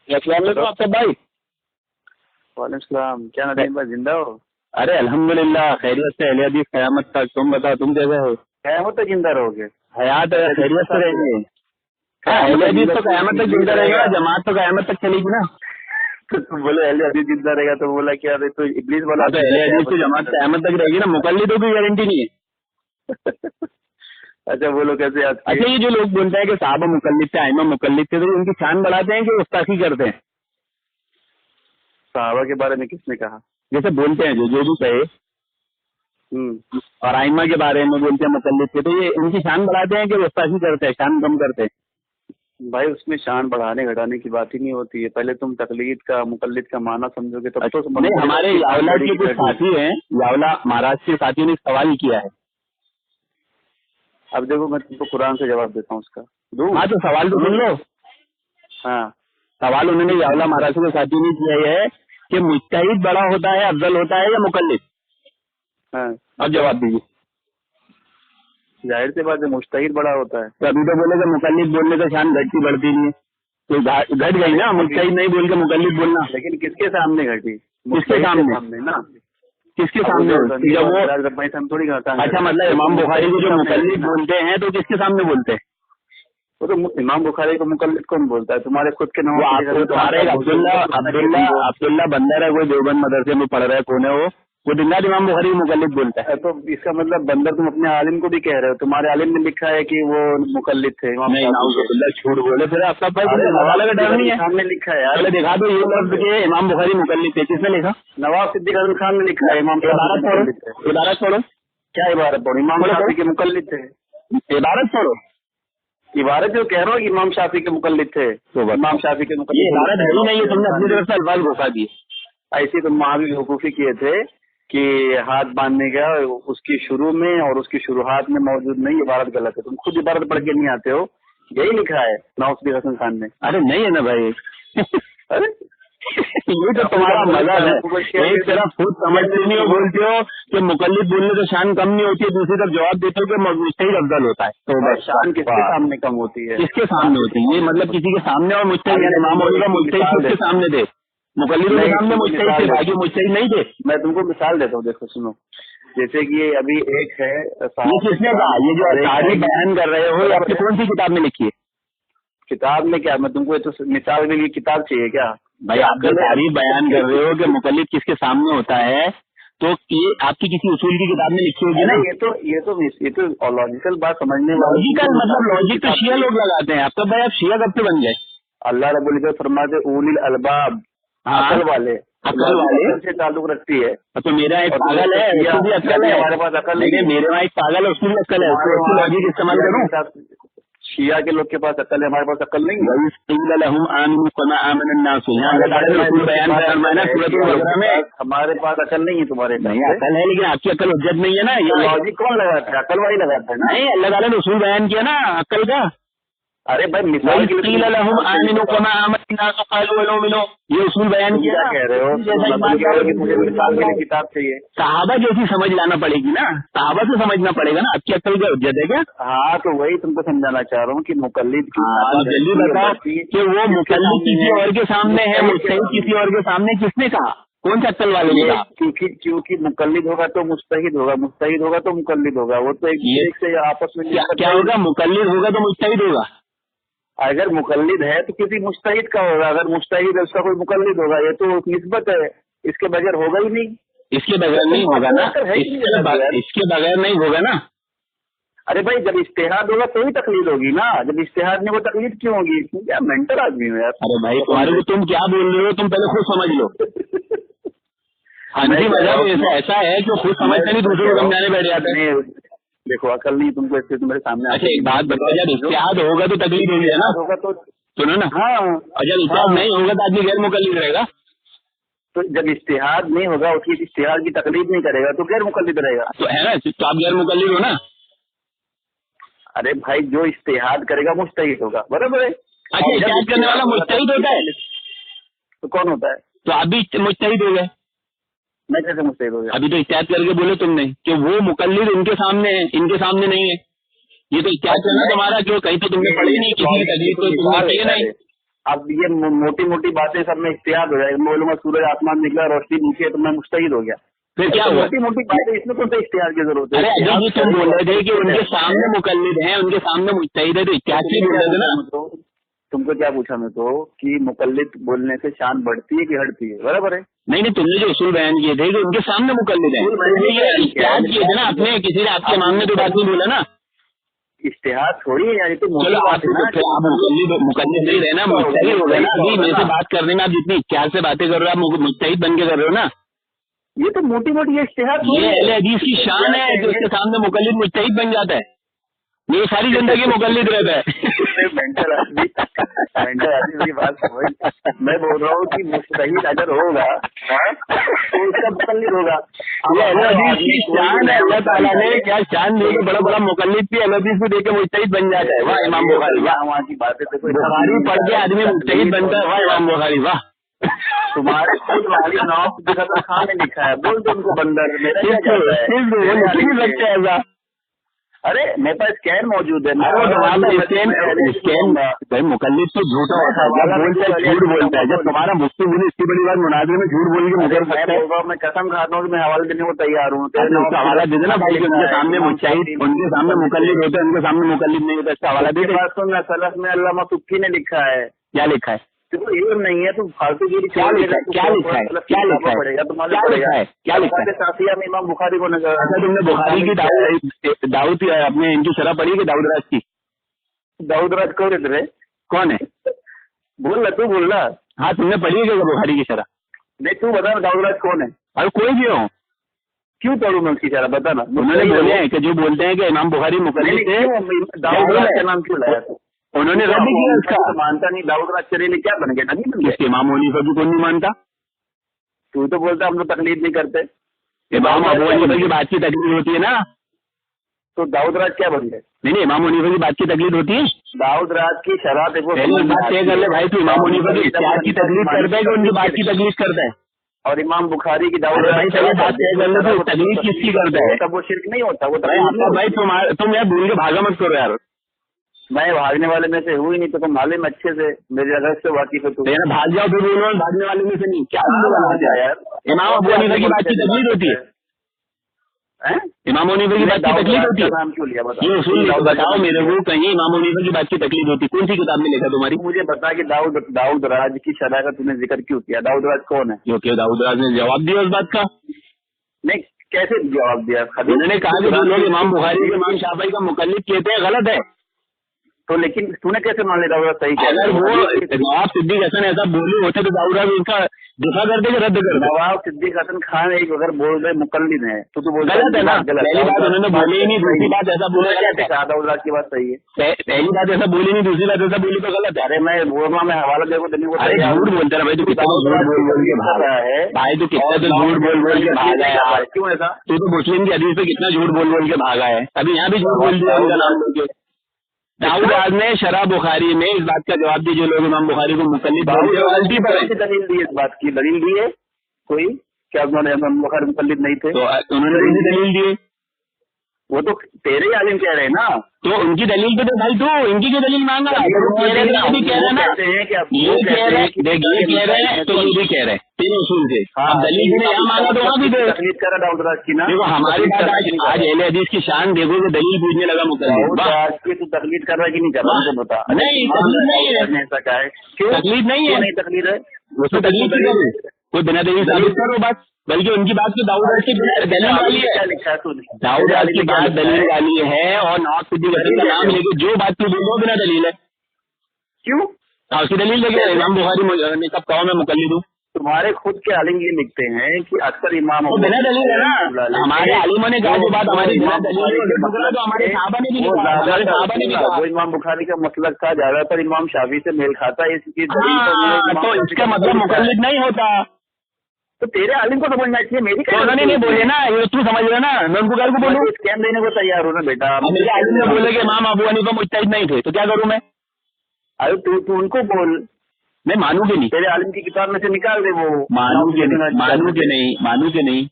السلام علیکم آپ بھائی. وعلیکم السلام. کیا ندیم بھائی زندہ ہو؟ ارے الحمدللہ خیریت سے اہل حدیث قیامت تک. تم بتاؤ تم کیسے ہو؟ قیامت تک زندہ رہو گے؟ حیات خیریت سے رہیں گے. اہل حدیث تو قیامت تک زندہ رہے گا, جماعت تو قیامت تک چلے گی نا. تم بولے اہل حدیث زندہ رہے گا تو بولا کیا تو ابلیس والا تو اہل حدیث کی جماعت قیامت تک رہے گی نا, مقلدوں کی گارنٹی نہیں ہے. اچھا بولو کیسے یاد کیا؟ اچھا یہ جو لوگ بولتے ہیں کہ صحابہ مقلد تھے, ائمہ مقلد تھے, تو ان کی شان بڑھاتے ہیں کہ گستاخی کرتے ہیں؟ صحابہ کے بارے میں کس نے کہا؟ جیسے بولتے ہیں جو بھی کہے, اور ائمہ کے بارے میں بولتے ہیں مقلد تھے, تو یہ ان کی شان بڑھاتے ہیں کہ گستاخی کرتے ہیں, شان کم کرتے ہیں؟ بھائی اس میں شان بڑھانے گھٹانے کی بات ہی نہیں ہوتی ہے. پہلے تم تقلید کا مقلد کا معنی سمجھو گے تب تو نہیں. ہمارے یاولا کے کچھ ساتھی ہیں, یاولا مہاراشٹر کے ساتھیوں نے سوال کیا ہے. اب دیکھو میں تم کو قرآن سے جواب دیتا ہوں اس کا. ہاں تو سوال تو سن لو. ہاں سوال انہوں نے یاولا مہاراشٹر کے ساتھیوں نے کیا ہے کہ مجتہد بڑا ہوتا ہے, افضل ہوتا ہے یا مقلد؟ ہاں اب جواب دیجیے. ظاہر سی بات ہے مجتہد بڑا ہوتا ہے. تو ابھی تو بولے کہ مقلد بولنے سے شان گھٹتی بڑھتی نہیں ہے, تو گھٹ گئی نا. مجتہد نہیں بول کے مقلد بولنا. لیکن کس کے سامنے گھٹی؟ کس کے سامنے نا. کس کے سامنے؟ جب وہ ہم تھوڑی کرتا. اچھا مطلب امام بخاری کو جو مقلد بولتے ہیں تو کس کے سامنے بولتے ہیں؟ وہ تو امام بخاری کو مقلد کون بولتا ہے؟ تمہارے خود کے نام. تمہارے عبداللہ بندر ہے, کوئی دیوبند مدرسے میں پڑھ رہا ہے, کون ہے وہ دن رات امام بخاری مقلد بولتا ہے. تو اس کا مطلب بندر تم اپنے عالم کو بھی کہہ رہے ہو. تمہارے عالم نے لکھا ہے کہ وہ مقلد تھے. جھوٹ بولے پھر آپ کا ڈر نہیں ہے. سامنے لکھا ہے پہلے دکھا دو یہ لفظ کہ امام بخاری مقلد تھے, کس نے لکھا؟ نواب صدیق اعظم خان نے لکھا ہے. امام عبارت پڑھو. کیا عبارت پڑھو؟ امام شافعی کے مقلد تھے. عبارت پڑھو. عبارت جو کہہ رہا ہوں امام شافعی کے مقلد تھے. امام شافعی کے مقلد. یہ عبارت ہے نہیں, تم نے اپنی طرف سے الفاظ گھسا دیے. ایسے تم وہاں بھی وقوفی کیے تھے کہ ہاتھ باندھنے کا اس کی شروع میں اور اس کی شروعات میں موجود نہیں. عبارت غلط ہے. تم خود عبارت پڑھ کے نہیں آتے ہو. یہی لکھا ہے نواب صدیق حسن خان نے. ارے نہیں ہے نا بھائی. ارے یہ تو تمہارا مذہب ہے. ایک طرف خود سمجھتے نہیں ہو, بولتے ہو کہ مقلد بولنے سے شان کم نہیں ہوتی ہے, دوسری طرف جواب دیتے ہو کہ مجتہد افضل ہوتا ہے. تو بس شان کس کے سامنے کم ہوتی ہے؟ کس کے سامنے ہوتی ہے؟ یہ مطلب کسی کے سامنے, اور مجتہد امام علی کا مجتہد کس کے سامنے دے؟ مقلدوں کے سامنے مجتہد تھے, باقی مجتہد نہیں تھے. میں تم کو مثال دیتا ہوں, دیکھو سنو. جیسے کہ یہ ابھی ایک ہے, یہ کس نے کہا؟ یہ جو تاریخ بیان کر رہے ہو, آپ کی کون سی کتاب میں لکھی ہے؟ کتاب میں کیا, میں تم کو مثال کے لیے کتاب چاہیے کیا بھائی؟ آپ جو تاریخ بیان کر رہے ہو کہ مقلد کس کے سامنے ہوتا ہے, تو یہ آپ کی کسی اصول کی کتاب میں لکھی ہوگی نا. یہ تو لاجیکل بات سمجھنے لاجیکل مطلب لوجک تو شیعہ لوگ لگاتے ہیں. آپ تو بھائی آپ شیعہ کب سے بن گئے؟ اللہ رب العزت فرماتے اولی الالباب, عقل والے. عقل والے سے تعلق رکھتی ہے. تو میرا ایک پاگل ہے, اس کو بھی عقل ہے. ہمارے پاس عقل نہیں ہے. میرے وہاں ایک پاگل ہے, اس کو بھی عقل ہے. لاجک استعمال کروں. شیعہ کے لوگ کے پاس عقل ہے, ہمارے پاس عقل نہیں ہے. ہمارے پاس عقل نہیں ہے, تمہارے نہیں عقل ہے, لیکن آپ کی عقل حجت نہیں ہے نا. یہ لاجک کون لگاتا ہے؟ عقل والی لگاتا ہے نا. نہیں, اللہ تعالیٰ نے اصول بیان کیا نا عقل کا. ارے بھائی مثال کے لیے یہ اصول بیان کیا. کہہ رہے ہو مجھے مثال کے لیے کتاب چاہیے. صحابہ جیسی سمجھ لانا پڑے گی نا, صحابہ سے سمجھنا پڑے گا نا. آپ کی عقل کا حجت ہے کیا؟ ہاں تو وہی تم کو سمجھانا چاہ رہا ہوں کہ مقلد کی جلدی بتاؤ کہ وہ مقلد کسی اور کے سامنے ہے, مجتہد کسی اور کے سامنے. کس نے کہا؟ کون سا عقل والے نے؟ کیونکہ مقلد ہوگا تو مجتہد ہوگا, مجتہد ہوگا تو مقلد ہوگا. وہ تو ایک سے آپس میں کیا ہوگا؟ مقلد ہوگا تو مجتہد ہوگا. اگر مقلد ہے تو کسی مجتہد کا ہوگا, اگر مجتہد ہے اس کا کوئی مقلد ہوگا. یہ تو نسبت ہے, اس کے بغیر ہوگا ہی نہیں. اس کے بغیر نہیں ہوگا نا, اس کے بغیر نہیں ہوگا نا. ارے بھائی جب اجتہاد ہوگا تو ہی تقلید ہوگی نا. جب اجتہاد نہیں وہ تقلید کیوں ہوگی؟ کیا مینٹل آدمی ہو یار. ارے بھائی تمہارے کو تم کیا بول رہے ہو, تم پہلے خود سمجھ لو. حنفی مذہب ایسا ہے کہ خود سمجھتے نہیں, دوسرے کو سمجھانے بیٹھ جاتے ہیں. دیکھو عقل نہیں تم کو, اس سے تمہارے سامنے. اچھا ایک بات بتاؤ, جب اجتہاد ہوگا تو تقلید ہوگی نا. ہوگا تو سنو نا. ہاں, اور جب اجتہاد نہیں ہوگا تو آدمی غیر مقلد رہے گا. تو جب اجتہاد نہیں ہوگا, اس کی اجتہاد کی تقلید نہیں کرے گا تو غیر مقلد رہے گا. تو ہے نا, تو آپ غیر مقلد ہو نا. ارے بھائی جو اجتہاد کرے گا مجتہد ہوگا, برابر ہے. اچھا اجتہاد کرنے والا مجتہد ہوتا ہے تو کون ہوتا ہے؟ تو آپ بھی مجتہد ہو گئے. میں کیسے مجتہد ہو گیا؟ ابھی تو اجتہاد کر کے بولے تم نے کہ وہ مقلد ان کے سامنے ہے, ان کے سامنے نہیں ہے. یہ تو اجتہاد کرنا تمہارا, کیوں کہیں تو تم نے پڑھی نہیں, کسی کی تقلید تو تم نے کی نہیں. अब ये मोटी मोटी बातें सब में इख्तियार हो जाएगा। मैं बोलूंगा सूरज आसमान निकला, रोशनी नीचे है, तो मैं मुस्तहिद हो गया। फिर क्या हुआ? मोटी मोटी बातें, इसमें कौन सा इख्तियार की जरूरत है? अरे अभी तुम बोल रहे थे कि उनके सामने मुकल्लिद हैं, उनके सामने मुज्तहिद है, तो इख्तियार से बोल रहे थे ना। तुमको क्या पूछा मैं तो कि मुकल्लिद बोलने से शान बढ़ती है कि हटती है? बराबर है। नहीं, तुमने जो उसूल बयान किए थे कि उनके सामने मुकल्लिद है, इख्तियार किए थे ना आपने, किसी ने आपके इमाम ने तो बात नहीं बोला ना। इश्तिहार थोड़ी है यार, तो चलो आप मुकल्लिद नहीं रहे ना, मुज्तहिद हो गए ना। अभी मेरे से बात करने में आप जितनी इख्तियार से बातें कर रहे हो, आप मुज्तहिद बन के कर रहे हो ना। ये तो मोटी मोटी इश्तिहार, ये अहले हदीस की शान है कि उसके सामने मुकल्लिद मुज्तहिद बन जाता है। ये सारी जिंदगी मुकल्लिद रहता है। मेंटल आदमी की बात समझ। मैं बोल रहा हूँ कि मुस्तहिद अगर होगा तो उसका मुकल्लिद होगा। ये अहले हदीस की शान है, अल्लाह ताला ने क्या शान दी कि बड़ा बड़ा मुकल्लिद भी अहले हदीस को देख के मुज्तहिद बन जाता है। वाह इमाम बुखारी, वाह। वहाँ की बातें तो बुखारी पढ़ के आदमी मुज्तहिद बनता है। वाह इमाम बुखारी, वाह। तुम्हारे खुद वाली नाव खान ने लिखा है, बोल दो उनको बंदर, मेरा क्या जाता है? ऐसा अरे मेरे पास स्कैन मौजूद है। स्कैन भाई मुकल्लिद तो झूठा होता है, जब बोलता है झूठ बोलता है। जब तुम्हारा मुफ्ती मुझे इतनी बड़ी बात मुनाज़रे में झूठ बोल के मुकर सकता है। मैं कसम खाता हूँ कि मैं हवाला देने को तैयार हूँ। हवाला दे देना भाई, उनके सामने मुज्तहिद, उनके सामने मुकल्लिद होते हैं, उनके सामने मुकल्लिद नहीं होता, इसका हवाला दे दे। तो सलफ में अल्लामा तुक्की ने लिखा है। क्या लिखा है? देखो इल्म नहीं है तो फालतू गिरी। क्या लिखा है? क्या लिखा है? क्या लिखा है? क्या लिखा है? क्या लिखा है? साफिया में इमाम बुखारी को नजर। अच्छा तुमने बुखारी की दाऊद अपने इनकी शरह पढ़ी कि दाऊद राज की? दाऊद राज कौन है? कौन है? बोल रहा, तू बोल रहा। हाँ तुमने पढ़ी है क्या बुखारी की शरह? नहीं तू बता ना, दाऊद राज कौन है? अरे कोई भी हो, क्यों पढ़ू मैं उसकी शरह? बता ना। उन्होंने बोले हैं कि जो बोलते हैं कि इमाम बुखारी मुकल्लिद है, दाऊद राज का नाम क्यों लाया? उन्होंने रद्द किया उसका। मानता नहीं दाऊद राज चले क्या बन गया? नहीं बन गया। इमाम हनीफा की कौन नहीं मानता? तू तो बोलता हम लोग तकलीफ नहीं करते। इमाम अबू हनीफा की बात की तकलीफ होती है ना, तो दाऊद राज क्या बन गए? नहीं इमाम हनीफा की बात की तकलीफ होती है। दाऊद राज की शरह देखो, बात तय कर ले भाई, तू इमाम हनीफा की इख्तियार की तकलीफ करता है कि उनकी बात की तकलीफ करता है? और इमाम बुखारी की दाऊद भाई चलो बात तय कर ले, तो तकलीफ किसकी करता है? तब वो शिर्क नहीं होता। वो भाई तुम यार भूल के भागा मत करो यार। मैं भागने वाले में से हुई नहीं, तो तुम मालूम अच्छे से मेरे अगर से वाकिफ है। तो भाग जाओ फिर बोलो भागने वाले में से नहीं। क्या यार इमाम अबू हनीफा की बात की तकलीफ होती है? इमाम हनीफा की बात की तकलीफ होती है? नाम क्यों लिया? ये उसूल बताओ मेरे को, कहीं इमाम हनीफा की बात की तकलीफ होती? कौन सी किताब में लिखा तुम्हारी? मुझे बता कि दाऊद राज की शरह का तूने जिक्र क्यों किया? दाऊद राज कौन है? क्योंकि दाऊद राज ने जवाब दिया उस बात का। नहीं कैसे जवाब दिया? उन्होंने कहा कि जो लोग इमाम बुखारी के इमाम शाफी का मुकल्लिद कहते हैं गलत है। तो लेकिन तूने कैसे मान लिया दाऊद राज सही? अगर वो नवाब सिद्दीक हसन ऐसा बोले होते तो दाऊद राज उनका दिफा करते कि रद्द करते? नवाब सिद्दीक हसन खान एक अगर बोल रहे मुकल्लिद है तो तू बोल गलत है ना? पहली बात उन्होंने बोली ही नहीं, दूसरी बात ऐसा बोला गलत है। दाऊद राज की बात सही है। पहली बात ऐसा बोली नहीं, दूसरी बात ऐसा बोली तो गलत है। अरे मैं बोल रहा, मैं हवाला देने को झूठ बोलता है भाई, तू कितना झूठ बोल के भागा है भाई, तू कितना तो झूठ बोल के भागा है यार। क्यों ऐसा? तू तो मुस्लिम की हदीस पे कितना झूठ बोल के भागा है, अभी यहाँ भी झूठ बोल दिया उनका नाम लेके। दाऊद राज ने शरह बुखारी में इस बात का जवाब दी, जो लोग इमाम बुखारी को मुकल्लिद गलती पर दलील दी, इस बात की दलील दी है कोई? क्या उन्होंने इमाम बुखारी मुकल्लिद नहीं थे? तो उन्होंने दलील दिए, वो तो तेरे ही आलिम कह रहे हैं ना, तो उनकी दलील पे तो भाई तू इनकी की दलील मांगा। भी कह रहे हैं ना, ये कह रहे हैं, देख ये कह रहे हैं तो ये भी कह रहे हैं, तीन उसूल से। अब दलील ने यहाँ मांगा तो वहाँ भी दे। तकलीफ कर रहा दाऊद राज की ना। देखो हमारी बात आज अहले हदीस की शान देखो कि दलील पूछने लगा मुकल्लिद। आज की तू तकलीफ कर रहा है कि नहीं कर रहा? मुझे बता। नहीं तकलीफ नहीं है, ऐसा क्या है? क्यों तकलीफ नहीं है? नहीं तकलीफ है, उसमें तकलीफ की कोई बिना दलील साबित करो बात, बल्कि उनकी बात तो दाऊद राज की दलील वाली है। दाऊद राज की बात दलील वाली है, और नवाब सिद्दीक हसन का नाम लेके जो बात तू बोलो बिना दलील है। क्यों? उसकी दलील लेके इमाम बुखारी ने कब कहा मैं मुकल्लिद हूँ? तुम्हारे खुद के आलिम ये लिखते हैं कि अक्सर इमाम बिना दलील है ना। हमारे आलिमों ने कहा जो बात हमारी बिना दलील तो हमारे साहबा ने भी कहा। वो इमाम बुखारी का मसलक था, ज्यादातर इमाम शाफी से मेल खाता है, इसकी तो इसका मतलब मुकल्लिद नहीं होता। तो तेरे आलिम को समझना चाहिए, मेरी उन्होंने नहीं बोले ना, ये तू समझ रहा ना, मैं उनको घर को बोलूँ स्कैम देने को तैयार हो ना बेटा। मेरे आलिम ने बोले कि इमाम अबू हनीफा मुज्तहिद नहीं थे, तो क्या करूँ मैं? अरे तू उनको बोल, मैं मानू के नहीं। तेरे आलिम की किताब में से निकाल दे वो। मानू के नहीं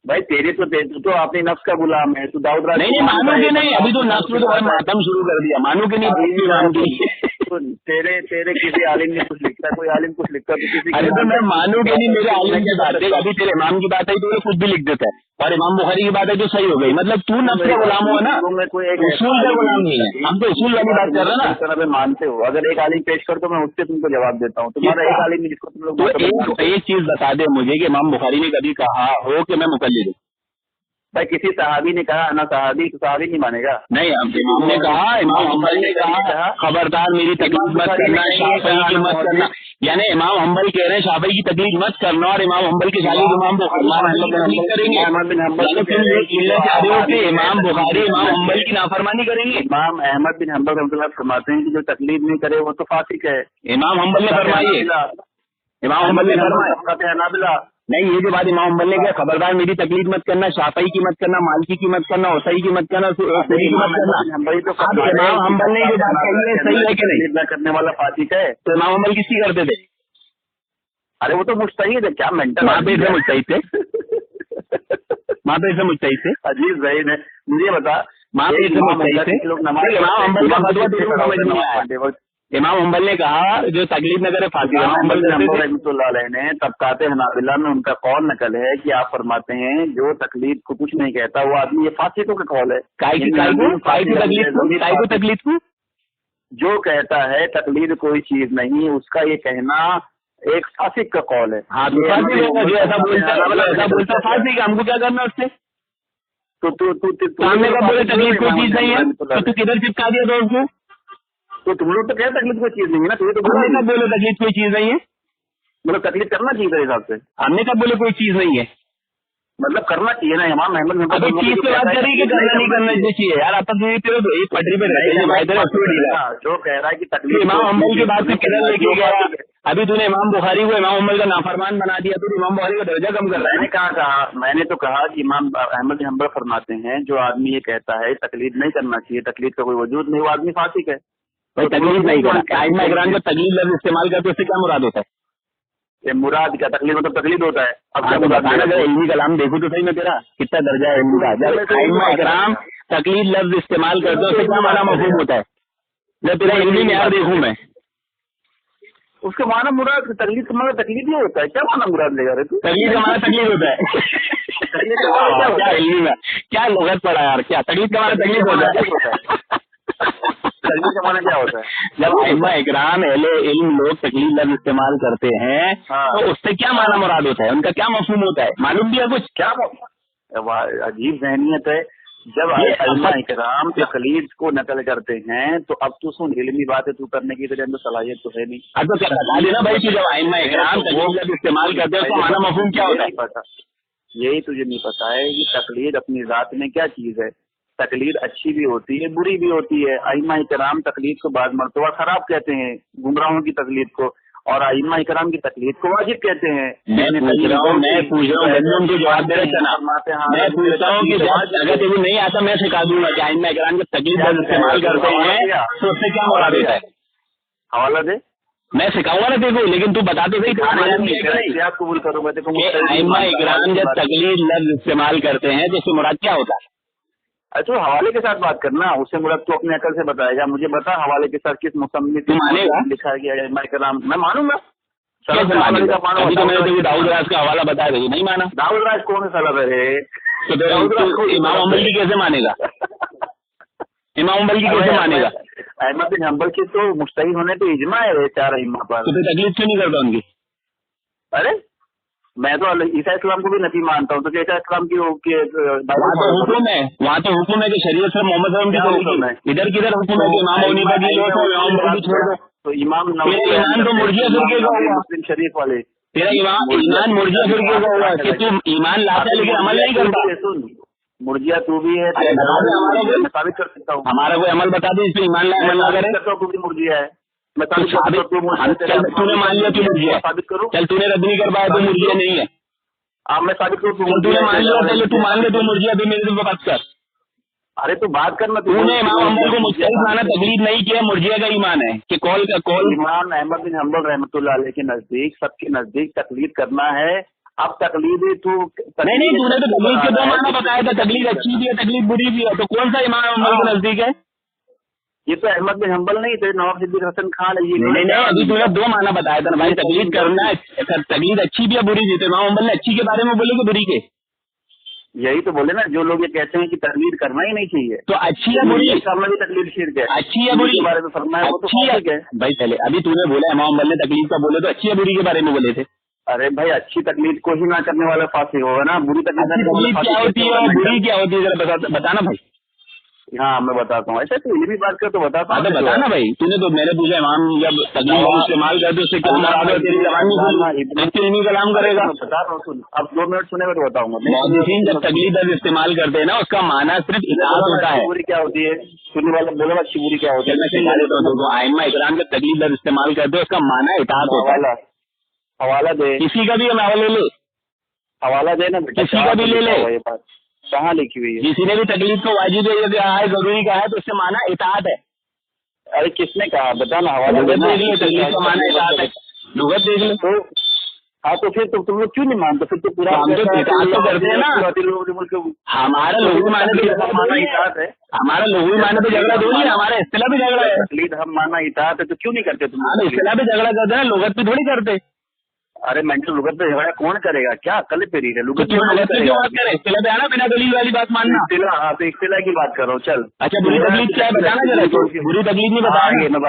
भाई तेरे तो अपने नफ्स का गुलाम है, तू दाऊद राज नहीं मानू के नहीं। अभी तो नफ्स तो मातम शुरू कर दिया, मानू के नहीं। तेरे किसी आलिम ने कुछ लिखता है, कोई आलिम कुछ लिखता है तो किसी। अरे तो मैं मानू कि नहीं मेरे आलिम की बात है, अभी तेरे इमाम की बात आई तो वो कुछ भी लिख देता है, और इमाम बुखारी की बात है तो सही हो गई। मतलब तू नफ्स का गुलाम हुआ ना, उसूल का गुलाम नहीं है। हम तो उसूल वाली बात कर रहे हैं ना। मानते हो, अगर एक आलिम पेश कर तो मैं उससे तुमको जवाब देता हूँ। तुम्हारा एक आलिम जिसको तुम लोग तो एक चीज बता दे मुझे कि इमाम बुखारी ने कभी कहा हो कि मैं मुकल्लिद हूँ? भाई किसी सहाबी ने कहा ना, सहाबी तो सहाबी नहीं मानेगा। नहीं, इमाम ने कहा, इमाम हम्बल ने कहा खबरदार मेरी तकलीफ मत करना, शाफई की मत करना। यानी इमाम हम्बल कह रहे हैं शाफई की तकलीफ मत करना, और इमाम हम्बल के शागिर्द इमाम बुखारी करेंगे। चाह रहे हो कि इमाम बुखारी इमाम हम्बल की नाफरमानी करेंगे? इमाम अहमद बिन हम्बल रहमतुल्लाह फरमाते हैं कि जो तकलीफ नहीं करे वो तो फासिक है। इमाम हम्बल ने फरमाई, इमाम हम्बल ने फरमाया नहीं, ये जो बात इमाम हम्बल ने कहा खबरदार मेरी तकलीफ मत करना, शाफई की मत करना, मालिकी की मत करना, ओसई की मत करना, सूरी की मत करना। इमाम हम्बल ने जो बात कही है सही है कि नहीं? न करने वाला फासिक है। तो इमाम हम्बल किसकी करते थे? अरे वो तो मुस्तहीद है, क्या मेंटल वहाँ पे से मुस्तहीद थे, वहाँ पे से मुस्तहीद थे। अजीब जहीन है, मुझे बता वहाँ पे से मुस्तहीद थे। इमाम हम्बल का फतवा समझ नहीं आया। इमाम हम्बल ने कहा जो तकलीफ न करे फासिक। इमाम हम्बल रहमतुल्लाह अलैह ने तबकात हनाबिला में उनका कौल नकल है कि आप फरमाते हैं जो तकलीफ को कुछ नहीं कहता वो आदमी, ये फासिकों का कौल है। काय की तकलीफ को जो कहता है तकलीफ कोई चीज नहीं, उसका ये कहना एक फासिक का कौल है। हाँ, जो ऐसा बोलता फासिक, हमको क्या करना उससे? तो तू सामने का बोले तकलीफ कोई चीज नहीं है तो तू किधर चिपका दिया था उसको? तो तुम लोग तो कहते तकलीफ कोई चीज नहीं है ना, तुम्हें तो हमने कब बोले तकलीफ कोई चीज नहीं है? मतलब तकलीफ करना चाहिए मेरे हिसाब से। हमने कब बोले कोई चीज नहीं है? मतलब करना चाहिए ना इमाम अहमद। अभी चीज की बात करें कि करना नहीं करना चाहिए यार, आप तो एक पटरी पे जो कह रहा है कि तकलीफ इमाम हम्बल की बात से किधर लेके गया? अभी तूने इमाम बुखारी को इमाम हम्बल का नाफरमान बना दिया, तो इमाम बुखारी का दर्जा कम कर रहा है। मैंने तो कहा कि इमाम अहमद बिन हम्बल फरमाते हैं जो आदमी ये कहता है तकलीफ नहीं करना चाहिए, तकलीफ का कोई वजूद नहीं, वो आदमी फासिक है। भाई तकलीफ नहीं करना, आइमा इकराम जब तकलीफ लफ्ज़ इस्तेमाल करते हैं उससे क्या मुराद होता है? ये मुराद क्या, तकलीफ मतलब तकलीफ होता है। अब क्या बताना, अगर इल्मी कलाम देखो तो सही में तेरा कितना दर्जा है इल्मी का। जब आइमा इकराम तकलीफ लफ्ज़ इस्तेमाल करते हैं उससे क्या माना मफहूम होता है? जब तेरा इल्मी में यार देखूं मैं उसके माना मुराद तकलीफ का माना तकलीफ ही होता है। क्या माना मुराद लेगा रे तू? तकलीफ का माना तकलीफ होता है। क्या इल्मी में क्या लुगत पड़ा यार, क्या तकलीफ का माना तकलीफ होता है? तकलीफ का माना क्या होता है? जब आइमा इकराम अहले इल्म लोग तकलीफ लफ्ज़ इस्तेमाल करते हैं तो उससे क्या माना मुराद होता है, उनका क्या मफहूम होता है, मालूम भी है कुछ? क्या अजीब जहनियत है। जब आइमा इकराम तकलीफ को नकल करते हैं तो अब तो सुन इल्मी बातें तू करने की तेरे अंदर सलाहियत तो है नहीं। अब तो क्या बता देना भाई कि जब आइमा इकराम तकलीफ लफ्ज़ इस्तेमाल करते हैं उसका माना मफहूम क्या होता है? पता यही तुझे नहीं पता है कि तकलीद अपनी जात में क्या चीज है। तकलीद अच्छी भी होती है बुरी भी होती है। आइमा इकराम तकलीद को बाद मरतबा खराब कहते हैं, गुमराहों की तकलीद को, और आइमा इकराम की तकलीद को वाजिब कहते हैं। मैं पूछ रहा हूँ उनको जवाब दे रहे ना। मैं पूछता हूँ कि अगर तेरे नहीं आता मैं सिखा दूंगा कि आइमा इकराम जब तकलीद इस्तेमाल करते हैं तो उससे क्या मुराद होता है? हवाला दे, मैं सिखाऊंगा ना देखो, लेकिन तू बता तो सही। कबूल करूंगा देखो। आइमा इकराम जब तकलीद लफ्ज़ इस्तेमाल करते हैं तो उससे मुराद क्या होता है? अच्छा हवाले के साथ बात करना, उससे मुराद तू अपने अकल से बताएगा। मुझे बता हवाले के साथ किस मुसन्निफ लिखा गया है आइमा इकराम? मैं मानूंगा। दाऊद राज का हवाला बता दे, नहीं माना? दाऊद राज कौन सा सलब है? तो इमाम हम्बल की कैसे मानेगा? इमाम हम्बल की कैसे मानेगा? अहमद बिन हम्बल की तो मुस्तहीद होने पे इजमा है चार इमाम पर। तो तकलीफ क्यों नहीं करता उनकी? अरे मैं तो ईसा इस्लाम को भी नबी मानता हूँ, तो ईसा इस्लाम की वहाँ तो हुक्म है, वहाँ तो हुक्म है कि शरीयत से मोहम्मद की इधर किधर हुक्म है कि इमाम हनीफा की लो तो इमाम को छोड़ दो। तो इमाम ईमान तो मुर्जिया फिरके का होगा, मुस्लिम शरीफ वाले तेरा ईमान मुर्जिया फिरके का होगा कि तू ईमान लाता है लेकिन अमल नहीं करता। सुन मुर्जिया तू भी है, साबित कर सकता हूँ। हमारा कोई अमल बता दे इसमें ईमान ला अमल ना करे। तू भी मुर्जिया है, मैं तूने मान लिया तू मुर्जिया, साबित करूँ? चल तूने रद्द नहीं कर पाया तो मुर्जिया नहीं है। अब मैं साबित करूँ? तूने मान लिया पहले, तू मान ले तू मुर्जिया भी मेरे से बात कर। अरे तो बात करना। तूने इमाम हम्बल को मुस्तहिद माना, तकलीद नहीं किया, मुर्जिया का ईमान है कि कौल का कौल। इमाम अहमद बिन हम्बल रहमतुल्लाह अलैह के नजदीक, सबके नजदीक तकलीद करना है। अब तकलीद तू नहीं, तूने तो तकलीद के दो माना बताया था, तकलीद अच्छी भी है तकलीद बुरी भी है, तो कौन सा इमाम हम्बल के नजदीक है? ये तो अहमद बिन हम्बल नहीं थे, नवाब सिद्दीक हसन खान है। ये नहीं, अभी तूने 2 माना बताया था ना भाई, तकलीद करना है, तकलीद अच्छी भी है बुरी भी। तो इमाम हम्बल ने अच्छी के बारे में बोले कि बुरी के? यही तो बोले ना, जो लोग ये कहते हैं कि तकलीद करना ही नहीं चाहिए, तो अच्छी है बुरी? भी तकलीद शिर्क है। अच्छी है बुरी के बारे में फरमाया, वो तो ठीक है भाई। पहले अभी तूने बोला इमाम हम्बल ने तकलीद का बोले, तो अच्छी है बुरी के बारे में बोले थे। अरे भाई, अच्छी तकलीद को ही ना करने वाला फासिक होगा ना, बुरी तकलीद क्या होती है और बुरी क्या होती है, जरा बताना भाई। हाँ मैं बताता हूँ। ऐसा तो ये भी बात कर तो बताता हूँ। बता ना भाई, तूने तो मैंने पूछा इमाम जब तकलीद इस्तेमाल करते उससे क्या मुराद है, तेरी जबान नहीं कलाम करेगा। बता रहा हूँ, अब 2 मिनट सुनेगा तो बताऊंगा। मुहद्दिसीन जब तकलीद इस्तेमाल करते हैं ना, उसका माना सिर्फ इताअत होता है। बुरी क्या होती है सुनने वाला बोला, अच्छी बुरी क्या होती है? मैं सिखा देता हूँ। आइम्मा इकराम जब तकलीद इस्तेमाल करते हैं उसका माना इताअत होता है। हवाला दे, किसी का भी हवाला ले, हवाला दे ना, किसी का भी ले ले। ये बात कहाँ लिखी हुई है? किसी ने भी तकलीफ को वाजिब है, जरूरी कहा है, तो उससे माना इताअत है। अरे किसने कहा, बता ना। हवाला देख लो, तकलीफ का माना इताअत है, लुगत देख लो। तो हाँ, तो फिर तुम लोग क्यों नहीं मानते? फिर तो पूरा हम तो इताअत तो करते हैं ना। हमारा लोगों माने तो माना इताअत है, हमारा लोगों माने तो झगड़ा थोड़ी है, हमारा इस्तिलाह भी झगड़ा है। तकलीद हम माना इताअत है, तो क्यों नहीं करते तुम? इस्तिलाह भी झगड़ा करते हैं, लुगत भी थोड़ी करते। अरे मेंटल लुगत पे झगड़ा कौन करेगा? क्या अकल पेरी है? लुगत क्यों बात करे? इस्तिलाह पे आना, बिना दलील वाली बात मानना। हाँ, तो इस्तिलाह की बात करो। चल अच्छा, बुरी तकलीफ क्या है बताना जरा। बुरी तकलीफ नहीं बताया, मैं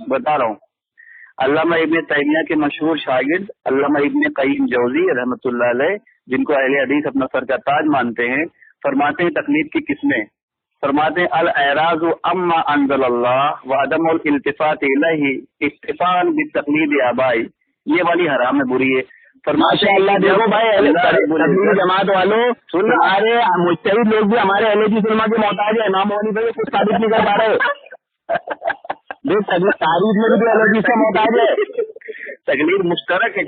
बता रहा हूँ। अल्लामा इब्ने तैमिया के मशहूर शागिर्द अल्लामा इब्ने क़य्यिम जौज़ी रहमतुल्लाह अलैह, जिनको अहले हदीस अपना सर का ताज मानते हैं, फरमाते हैं तकलीद की किस्में। फरमाते हैं अल एराज़ु अम्मा अंज़लल्लाह व अदमुल इल्तिफ़ात इलैहि इक्तिफ़ान बितक़लीद आबाई, ये वाली हराम है, बुरी है। माशाअल्लाह। देखो भाई, तबलीग जमात वालों, सुन, हमारे मुज्तहिद लोग भी हमारे अहले की सुन्नत के मोहताज है। इमाम हनीफा को कुछ साबित नहीं कर पा रहे। तारीफ में भी अहले से मोहताज है। तकलीद मुश्तरक है,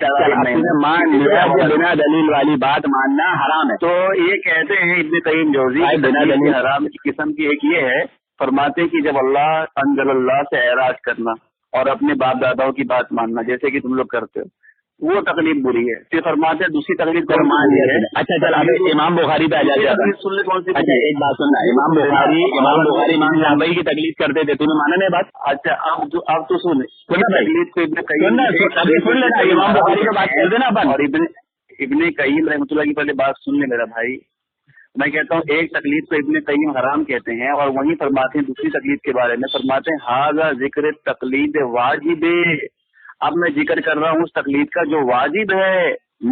मान लिया कि बिना दलील वाली बात मानना हराम है। तो ये कहते हैं इब्ने क़य्यिम जौज़ी, बिना दलील हराम की किस्म की एक ये है, फरमाते हैं कि जब अल्लाह अंज़लल्लाह से एराज करना और अपने बाप दादाओं की बात मानना, जैसे कि तुम लोग करते हो, वो तकलीफ बुरी है। फिर फरमाते हैं दूसरी तकलीफ को मान लिया है। अच्छा चल, अभी इमाम बुखारी पे आ जाए। सुन ले कौन सी? अच्छा एक बात सुनना, इमाम बुखारी इमाम शाफई की तकलीफ करते थे, तूने माना नहीं बात? अच्छा अब तो सुन तकलीफ को सुन लेना, इमाम बुखारी पे बात कर देना अपन। और इब्ने क़य्यिम रहमतुल्लाह की पहले बात सुन ले मेरा भाई। मैं कहता हूँ एक तकलीफ को इब्ने क़य्यिम हराम कहते हैं, और वहीं फरमाते हैं दूसरी तकलीफ के बारे में, फरमाते हैं हाज़ा ज़िक्र तकलीद वाजिब। अब मैं जिक्र कर रहा हूँ उस तकलीद का जो वाजिब है,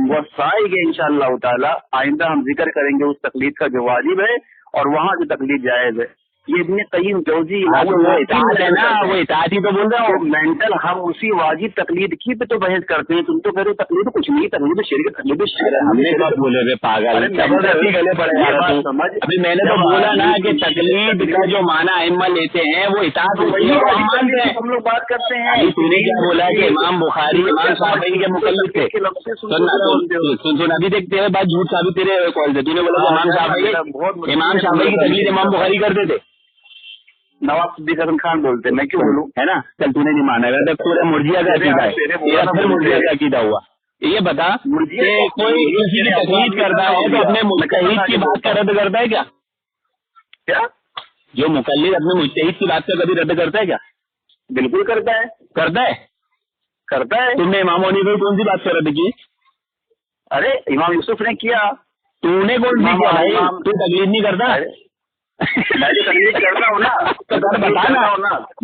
वो साइगे इंशाअल्लाह ताला। आइंदा हम जिक्र करेंगे उस तकलीद का जो वाजिब है और वहाँ जो तकलीद जायज है। ये इब्ने क़य्यिम जौज़ी वो इताअत है ना, वो इताअत ही तो बोल रहा हूँ। मेंटल हम उसी वाजिब तकलीद की पे तो बहस करते हैं। तुम तो कह रहे हो तकलीद कुछ नहीं, तकलीद शिर्क, तकलीद शिर्क। हमने कब बोले रे पागल, जबरदस्ती गले पड़े यार। समझ, अभी मैंने तो बोला ना कि तकलीद का जो माना अइम्मा लेते हैं वो इताअत होती है, हम मानते हैं। हम लोग बात करते हैं। तूने क्या बोला कि इमाम बुखारी इमाम शाफई के मुकल्लिद थे? सुन, अभी देखते हैं बात झूठ साबित तेरे कॉल से। तूने बोला इमाम शाफई की तकलीद इमाम बुखारी करते थे, नवाब सिद्दीक हसन खान बोलते, मैं क्यों बोलूं? है ना। चल तूने नहीं माना, पूरा मुर्जिया का अकीदा है, फिर मुर्जिया का अकीदा हुआ। ये बता कि कोई किसी की तकलीफ करता है तो अपने मुज्तहिद की बात का रद्द करता है क्या? क्या जो मुकल्लिद अपने मुज्तहिद की बात का कभी रद्द करता है क्या? बिल्कुल करता है, करता है। तुमने इमाम हनीफा की कौन सी बात का रद्द की? अरे इमाम यूसुफ ने किया, तूने कौन सी किया भाई? तू तकलीफ नहीं करता? मैं तो तकलीफ करता हूँ ना, तो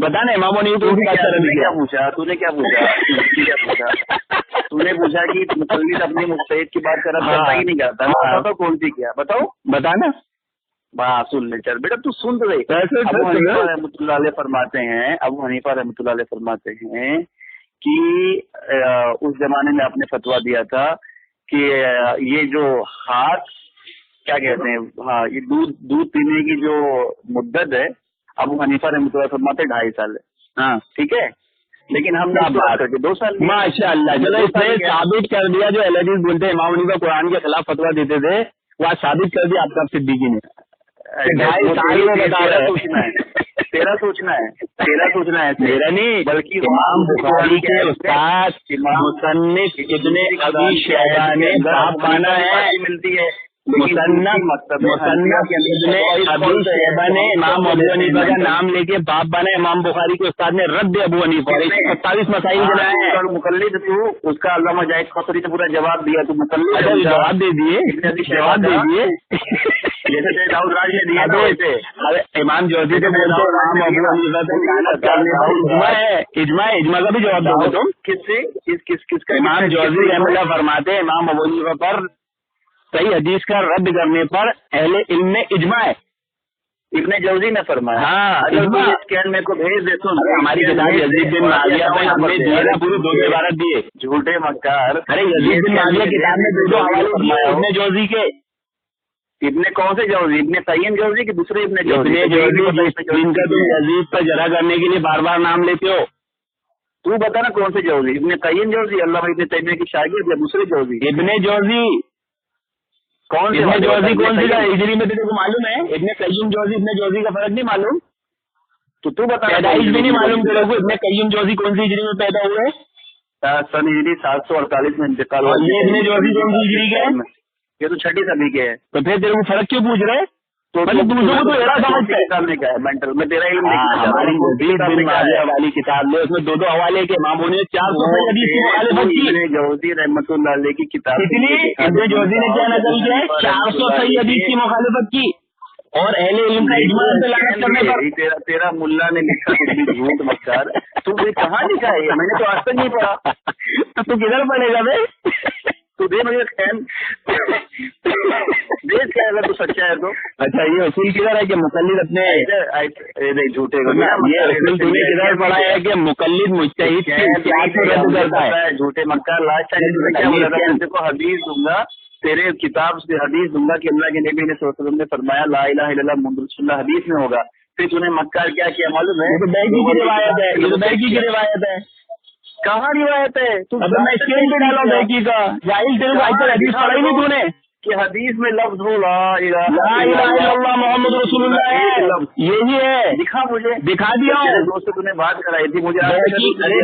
बताना इमाम हनीफा कौन सी बात का रद्द किया? तूने क्या पूछा? तूने पूछा कि मुकल्लिद अपनी मुज्तहिद की बात कर रहा ही नहीं करता। बताओ कौन सी किया, बताना। वाह सुन ले, चल बेटा तू सुन तो रही। अबू हनीफा रहमतुल्लाह अलैह फरमाते हैं कि उस जमाने में आपने फतवा दिया था कि ये जो हाथ क्या कहते हैं, हाँ, ये दूध पीने की जो मुद्दत है, अबू हनीफा रहमतुल्लाह फरमाते 2.5 साल है। हाँ ठीक है, लेकिन हम बात करके 2 साल। माशाअल्लाह, चलो इसने साबित कर दिया जो अहले हदीस बोलते हैं इमाम हनीफा कुरान के खिलाफ फतवा देते थे, वो आज साबित कर दिया आपका सिद्दीकी ने। 2.5 साल में बता रहे हैं। तेरा सोचना है, मेरा नहीं, बल्कि इमाम बुखारी के उस्ताद मुसन्निफ इब्ने अबी शैबा ने साफ माना है। मिलती है मुसन्नफ अबू शैबा ने इमाम अबू हनीफा का नाम लेके बाप बना इमाम बुखारी के उस्ताद ने रद्द अबू हनीफा 27 मसाइल गिनाए हैं। मुकल्लिद तू उसका अल्लामा जाहिद खतरी ने पूरा जवाब दिया, तू मुकल्लिद जवाब दे दिए जैसे दाऊद राज ने दिया था वैसे। अरे इमाम जौजी तो बोलते इमाम अबू हनीफा पे लानत करने का इजमा है, इजमा का भी जवाब दोगे तुम? किससे किसका? इमाम जौजी रहमतुल्लाह फरमाते हैं इमाम अबू हनीफा पर सही हदीस का रद्द करने पर अहले इल्म में इजमा है। इब्ने जौजी ने फरमाया। हाँ, इजमा स्कैन मेरे को भेज दे। सुन, हमारी किताब यजीद बिन मुआविया में हमने दिए ना पूरे 2 इबारत दिए। झूठे मक्कार। अरे यजीद बिन मुआविया किताब में 2 हवाले दिए इब्ने जौजी के। इब्ने कौन से जौजी? इब्ने तय्यन जौजी के दूसरे इब्ने जौजी? जिनका तुम यजीद पर जरा करने के लिए बार बार नाम लेते हो। तू बता ना कौन से जौजी? इब्ने तय्यन जौजी अल्लामा इब्ने तैमिया की शागिर्द या दूसरे जौजी? इब्ने जौजी कौन सी हिजरी में तेरे को मालूम है? इब्ने कय्यूम जौजी इब्ने जौजी का फर्क नहीं मालूम? तो तू बता। पैदाइश भी नहीं मालूम तेरे को? इब्ने कय्यूम जौजी कौन सी हिजरी में पैदा हुए? सन हिजरी 748 में इंतकाल हुआ। ये इब्ने जौजी कौन सी हिजरी के है? ये तो 6वीं सदी के है। तो फिर तेरे को फर्क क्यों पूछ रहे? तो मतलब दूसरों को तो एरा समझते हैं। किताब में क्या है मेंटल में तेरा इल्म हमारी वाली किताब में उसमें 2 हवाले के इमामों ने 400 हदीस की मुखालिफत की। जौजी रहमतुल्लाह अलैह की किताब कितनी? इब्ने जौजी ने क्या नकल किया है? 400 सही हदीस की मुखालिफत की और अहले इल्म का इजमा पे लानत करने पर तेरा मुल्ला ने लिखा झूठ मक्कार। तू कहाँ लिखा है? मैंने तो आज तक नहीं पढ़ा। तो तू किधर पढ़ेगा बे? तू दे मुझे खैन देश क्या है तो सच्चा है तो। अच्छा ये उसूल किधर है कि मुकल्लिद अपने झूठे को ये उसूल तूने किधर पढ़ा है कि मुकल्लिद मुज्तहिद की इख्तियार को रद्द करता है? झूठे मक्कार लास्ट टाइम को हदीस दूंगा तेरे किताब से हदीस दूंगा कि अल्लाह के नबी ने सल्लल्लाहु अलैहि वसल्लम ने फरमाया ला इलाहा इल्लल्लाह मुहम्मद रसूलुल्लाह हदीस में होगा। फिर तूने मक्कार क्या किया मालूम है? ये तो बैकी की रिवायत है, ये तो बैकी की रिवायत है। कहाँ रिवायत है? तू मैं स्क्रीन पे डाला बैकी का जाहिल तेरे को आज तक हदीस पढ़ा ही नहीं तूने कि हदीस में लफ्ज हो ला इलाहा इल्लल्लाह मोहम्मद रसूलुल्लाह है, यही है। दिखा मुझे, दिखा दिया। दोस्त तूने बात कराई थी मुझे। अरे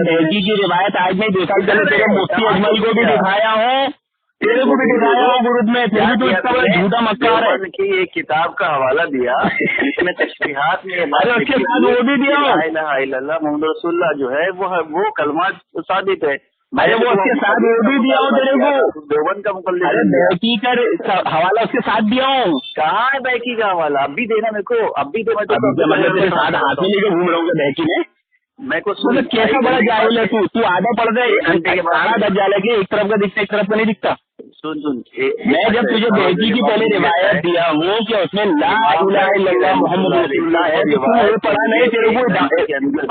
बैकी की रिवायत आज नहीं देखा, तेरे मुफ्ती अजमल को भी दिखाया हूँ, तेरे को भी दिखाया हूँ ग्रुप में, फिर भी तो इसका बड़ा झूठा मक्कार है कि एक किताब का हवाला दिया इसमें तशरीहात में अरे उसके साथ वो भी दिया मोहम्मद रसूलुल्लाह जो है वो कलमा साबित है। अरे वो उसके साथ वो भी दिया हूँ तेरे को, देवबंद का मुकल्लिद। अरे बैकी का हवाला उसके साथ दिया हूँ। कहाँ है बैकी का हवाला? अब भी देना मेरे को, अब भी दे। मैं तो तेरे साथ हाथ में लेके घूम रहा हूँ बैकी में। मैं को कैसा बड़ा जाहिल है तू आधा पढ़ दे सारा दज्जाल है कि एक तरफ का दिखता एक तरफ का नहीं दिखता। सुन मैं जब तुझे बैकी की पहले रिवायत दिया हूँ कि उसमें ला इलाहा इल्लल्लाह मुहम्मद रसूलुल्लाह है, तो तू वो पढ़ा नहीं, तेरे को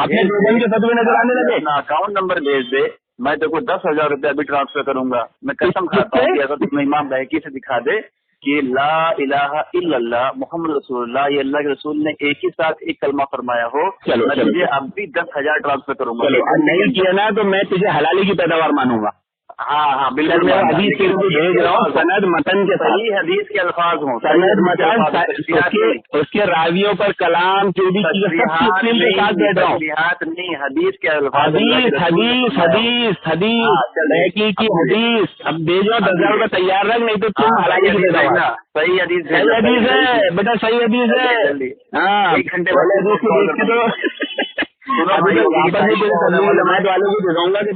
अपने देवबंद के फतवे नजर आने लगे। अकाउंट नंबर भेज दे, मैं तेरे को 10,000 रुपया अभी ट्रांसफर करूंगा। मैं कसम खाता हूँ कि अगर तुम इमाम बैकी से दिखा दे कि ला इलाहा इल्लल्लाह मुहम्मद रसूलुल्लाह ये अल्लाह के रसूल ने एक ही साथ एक कलमा फरमाया हो, मैं तुझे अब भी 10,000 ट्रांसफर करूंगा। नहीं किया ना तो मैं तुझे हलाली की पैदावार मानूंगा। हाँ बिल्कुल। मैं हदीस के लिए भेज रहा हूँ, सनद मतन के सही हदीस के अल्फाज हों, सनद मतन उसके रावियों पर कलाम जो भी चीज के साथ बैठ रहा हूँ। नहीं हदीस के अल्फाज, हदीस की हदीस। अब भेजो 10,000 रुपये तैयार रख, नहीं तो तुम हलाली की पैदावार। सही हदीस है बेटा, सही हदीस है। हाँ 1 घंटे वाले को जमात वालों को दिखाऊंगा कि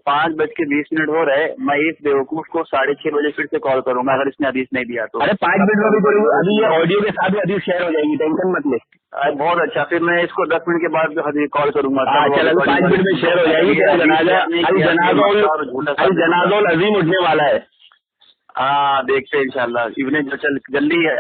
5:20 हो रहे। मैं इस बेवकूफ को 6:30 बजे फिर से कॉल करूंगा अगर इसने हदीस नहीं दिया तो। अरे 5 मिनट में भी करूंगा, अभी ये ऑडियो के साथ भी हदीस शेयर हो जाएगी, टेंशन मत ले। बहुत अच्छा, फिर मैं इसको 10 मिनट के बाद हदीस कॉल करूंगा। चलो 5 मिनट में शेयर हो जाएगी। जनाज़ा अजीम उठने वाला है। हाँ देखते हैं इंशाल्लाह। इवने जल्दी है।